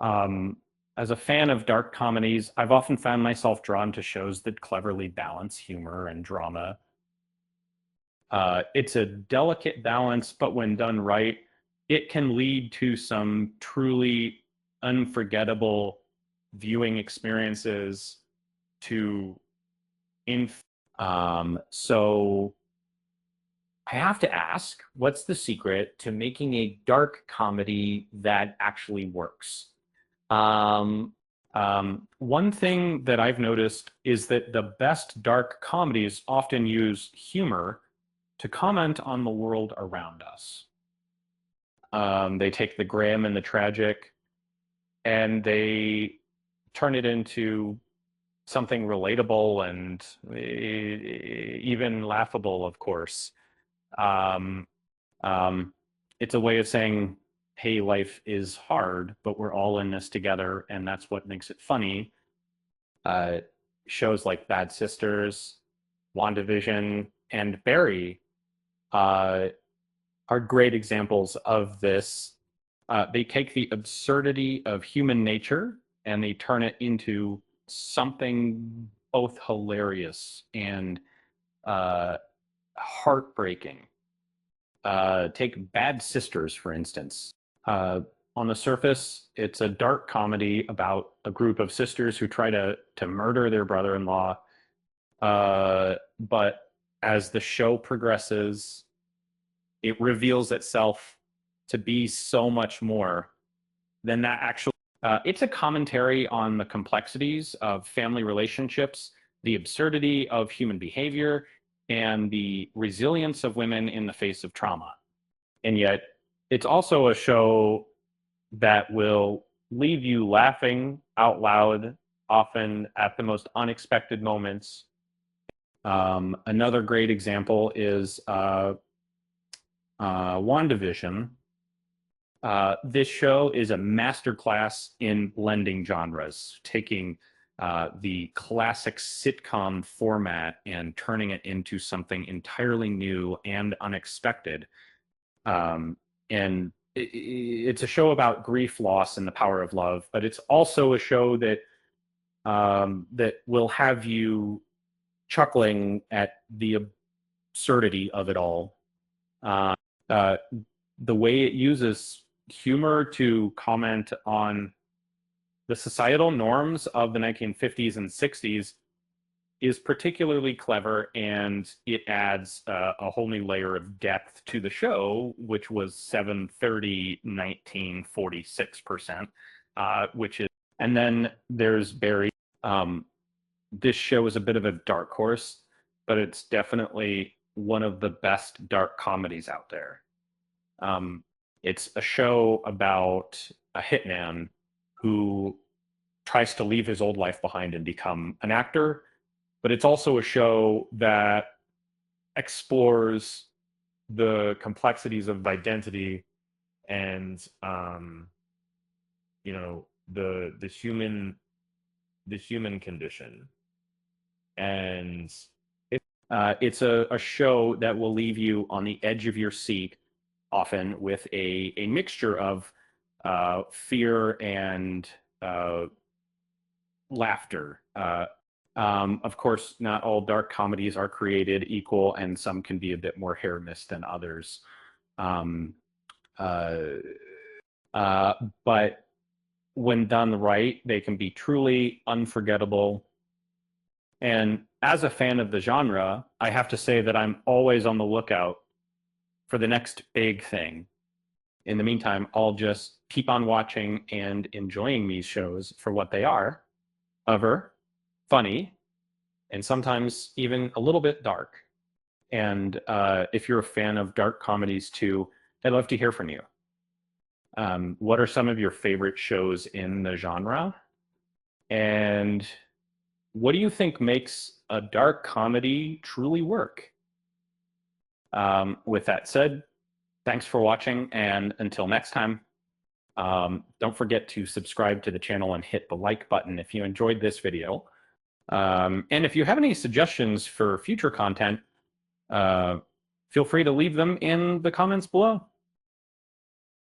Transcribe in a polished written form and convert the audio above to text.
Um, as a fan of dark comedies, I've often found myself drawn to shows that cleverly balance humor and drama. It's a delicate balance, but when done right, it can lead to some truly unforgettable viewing experiences to inf so I have to ask, what's the secret to making a dark comedy that actually works? Um, one thing that I've noticed is that the best dark comedies often use humor to comment on the world around us. They take the grim and the tragic and they turn it into something relatable and even laughable, of course. Um, um, it's a way of saying, hey, life is hard, but we're all in this together, and that's what makes it funny. Uh, Shows like Bad Sisters, WandaVision, and Barry uh, are great examples of this. They take the absurdity of human nature and they turn it into something both hilarious and uh, heartbreaking. Take Bad Sisters, for instance. Uh, on the surface, it's a dark comedy about a group of sisters who try to murder their brother-in-law. But as the show progresses, it reveals itself to be so much more than that actual. It's a commentary on the complexities of family relationships, the absurdity of human behavior, and the resilience of women in the face of trauma. And yet, it's also a show that will leave you laughing out loud, often at the most unexpected moments. Another great example is WandaVision. This show is a masterclass in blending genres, taking the classic sitcom format and turning it into something entirely new and unexpected. And it's a show about grief, loss, and the power of love, but it's also a show that that will have you chuckling at the absurdity of it all. Uh, uh, the way it uses humor to comment on the societal norms of the 1950s and 60s is particularly clever, and it adds a whole new layer of depth to the show, which was 730 1946%, which is, and then there's Barry. Um, this show is a bit of a dark horse, but it's definitely one of the best dark comedies out there. Um, it's a show about a hitman who tries to leave his old life behind and become an actor, but it's also a show that explores the complexities of identity and you know the human condition. And it's a show that will leave you on the edge of your seat, often with a mixture of fear and laughter. Of course, not all dark comedies are created equal, and some can be a bit more hair-missed than others. Um, uh, uh, but when done right, they can be truly unforgettable. And as a fan of the genre, I have to say that I'm always on the lookout for the next big thing. In the meantime, I'll just keep on watching and enjoying these shows for what they are, clever, funny, and sometimes even a little bit dark. And if you're a fan of dark comedies too, I'd love to hear from you. What are some of your favorite shows in the genre? And what do you think makes a dark comedy truly work? With that said, thanks for watching, and until next time, don't forget to subscribe to the channel and hit the like button if you enjoyed this video. And if you have any suggestions for future content, feel free to leave them in the comments below.